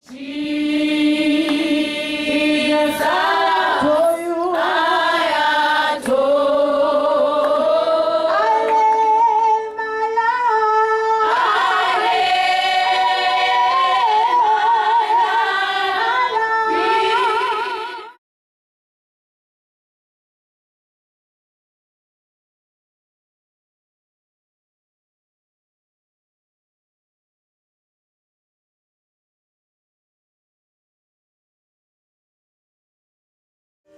Jesus, I adore you. I adore. I lay my life. I lay my life.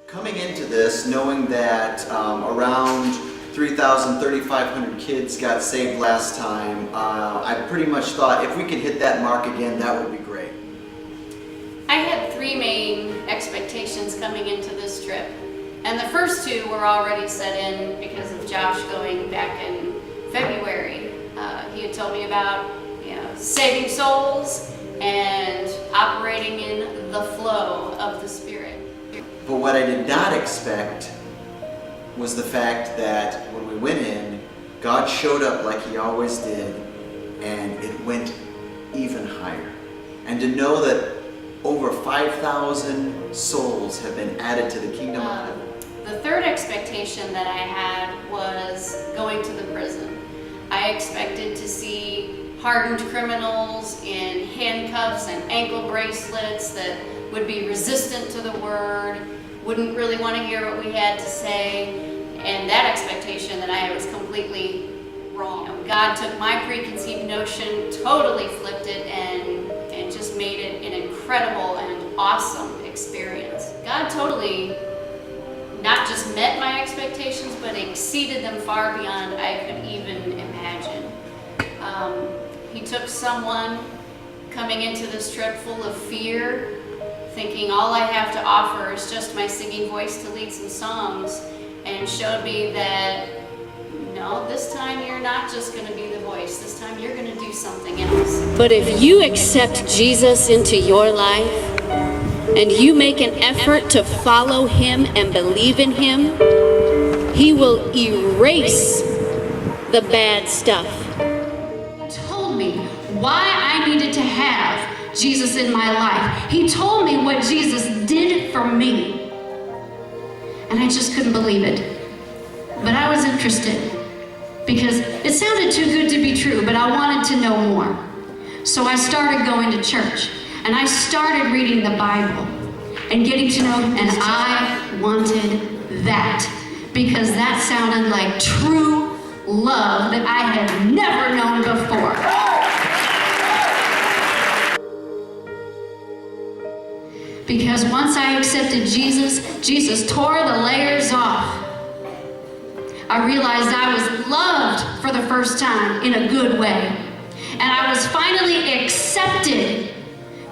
Coming into this, knowing that around 3,500 kids got saved last time, I pretty much thought if we could hit that mark again, that would be great. I had three main expectations coming into this trip. And the first two were already set in because of Josh going back in February. He had told me about saving souls and operating in the flow of the Spirit. But what I did not expect was the fact that when we went in, God showed up like He always did, and it went even higher. And to know that over 5,000 souls have been added to the kingdom of heaven. The third expectation that I had was going to the prison. I expected to see hardened criminals in handcuffs and ankle bracelets that would be resistant to the word, wouldn't really want to hear what we had to say, and that expectation that I had was completely wrong. God took my preconceived notion, totally flipped it, and just made it an incredible and awesome experience. God totally not just met my expectations, but exceeded them far beyond I could even imagine. He took someone coming into this trip full of fear, thinking all I have to offer is just my singing voice to lead some songs, and showed me that no, this time you're not just going to be the voice, this time you're going to do something else. But if you accept Jesus into your life and you make an effort to follow Him and believe in Him, He will erase the bad stuff. He told me why I needed to have Jesus in my life. He told me what Jesus did for me. And I just couldn't believe it. But I was interested because it sounded too good to be true, but I wanted to know more. So I started going to church and I started reading the Bible and getting to know, and I wanted that because that sounded like true love that I had never known before. Because once I accepted Jesus, Jesus tore the layers off. I realized I was loved for the first time in a good way. And I was finally accepted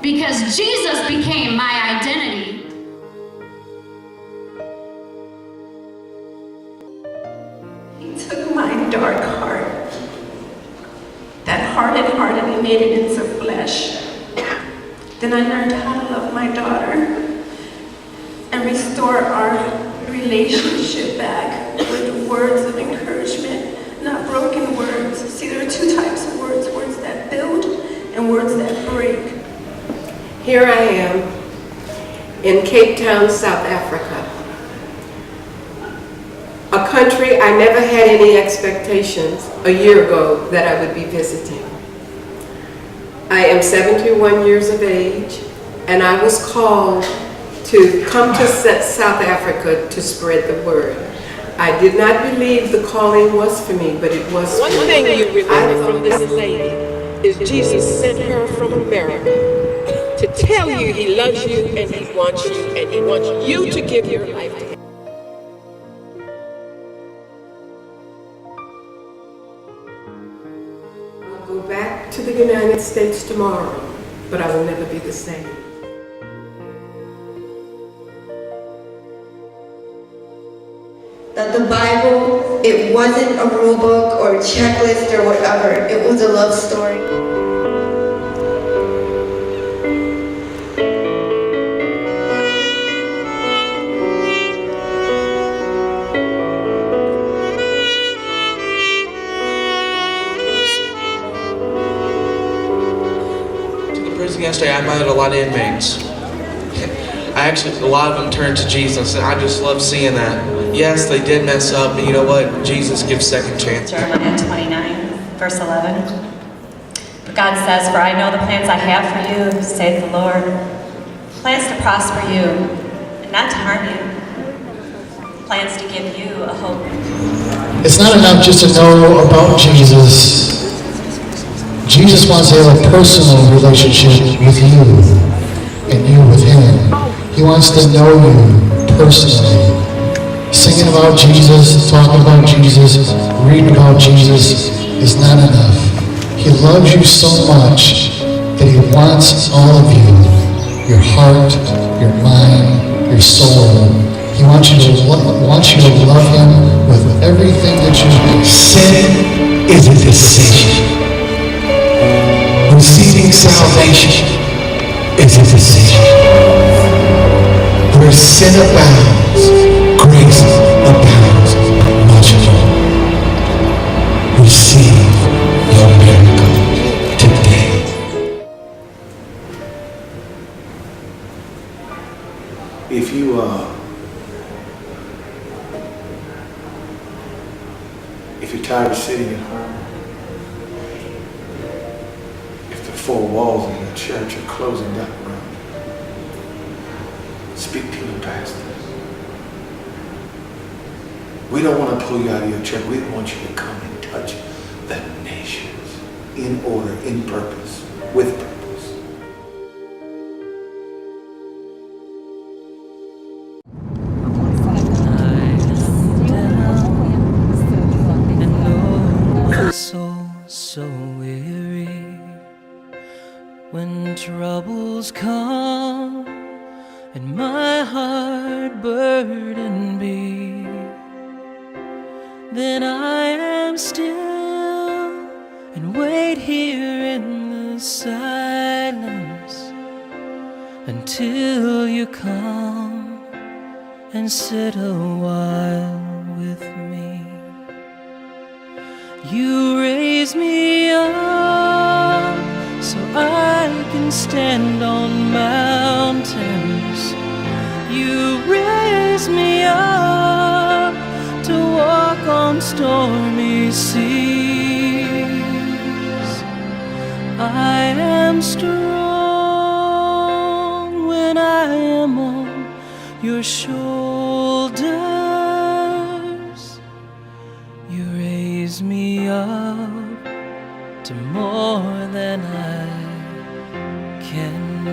because Jesus became my identity. He took my dark heart, that hardened heart, and He made it into flesh. Then I learned how to love my daughter and restore our relationship back with words of encouragement, not broken words. See, there are two types of words, words that build and words that break. Here I am in Cape Town, South Africa, a country I never had any expectations a year ago that I would be visiting. I am 71 years of age, and I was called to come to South Africa to spread the word. I did not believe the calling was for me, but it was One for me. thing you remember from this lady is Jesus sent her from America to tell you He loves you and He wants you, and He wants you to give your life to Him. I'll go back to the United States tomorrow, but I will never be the same. That the Bible, it wasn't a rule book or a checklist or whatever. It was a love story. yesterday, I met a lot of inmates. A lot of them turned to Jesus, and I just love seeing that. Yes, they did mess up, but you know what? Jesus gives second chances. Jeremiah 29, verse 11. But God says, "For I know the plans I have for you, saith the Lord, plans to prosper you, and not to harm you, plans to give you a hope." It's not enough just to know about Jesus. Jesus wants to have a personal relationship with you, and you with him. He wants to know you personally. Singing about Jesus, talking about Jesus, reading about Jesus is not enough. He loves you so much that he wants all of you, your heart, your mind, your soul. He wants you to love him with everything that you do. Sin is a decision. Receiving salvation is a decision. Where sin abounds, grace abounds much more. Receive your miracle today. If you're tired of sitting at home, if the four walls of your church are closing down around you, speak to your pastor. We don't want to pull you out of your church. We want you to come and touch the nations in order, in purpose, with purpose. So weary when troubles come and my heart burden be, then I am still and wait here in the silence until you come and sit a while with me. You raise me up so I can stand on mountains. You raise me up to walk on stormy seas. I am strong when I am on your shoulders. You raise me up to more than I can be.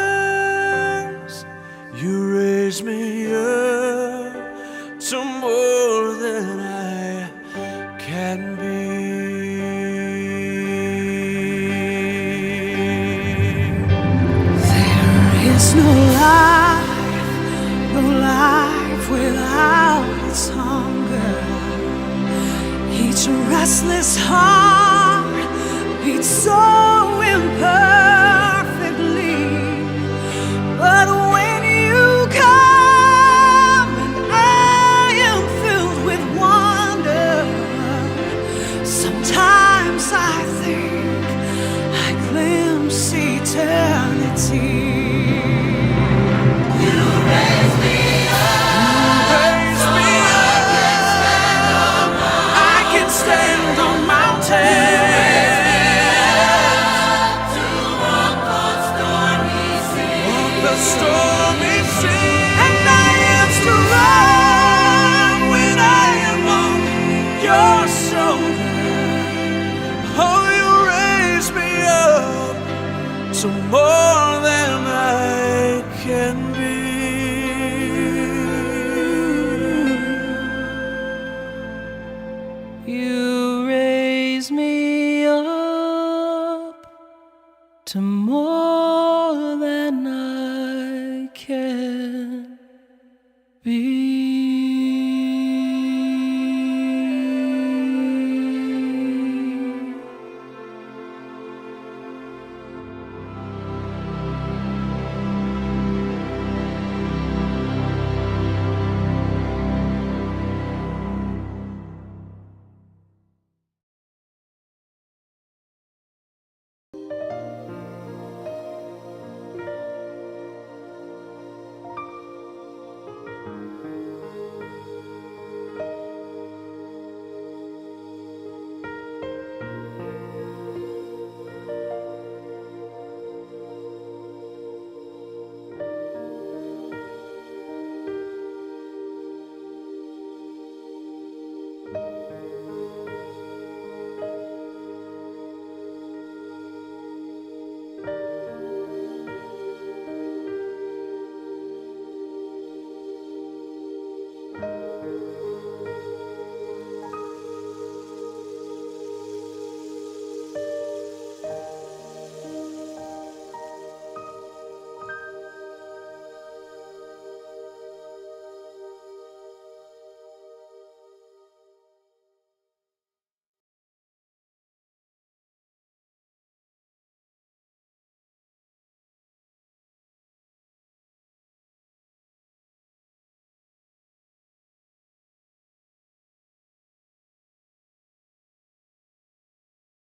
Shoulders, you raise me up to more than I can be. There is no life without its hunger. Each restless heart beats so imperfectly. But when you come and I am filled with wonder, sometimes I think I glimpse eternity. You raise me up, I can stand on mountains. Story. me sing, and I am strong when I am on your shoulder. Oh, you raise me up to more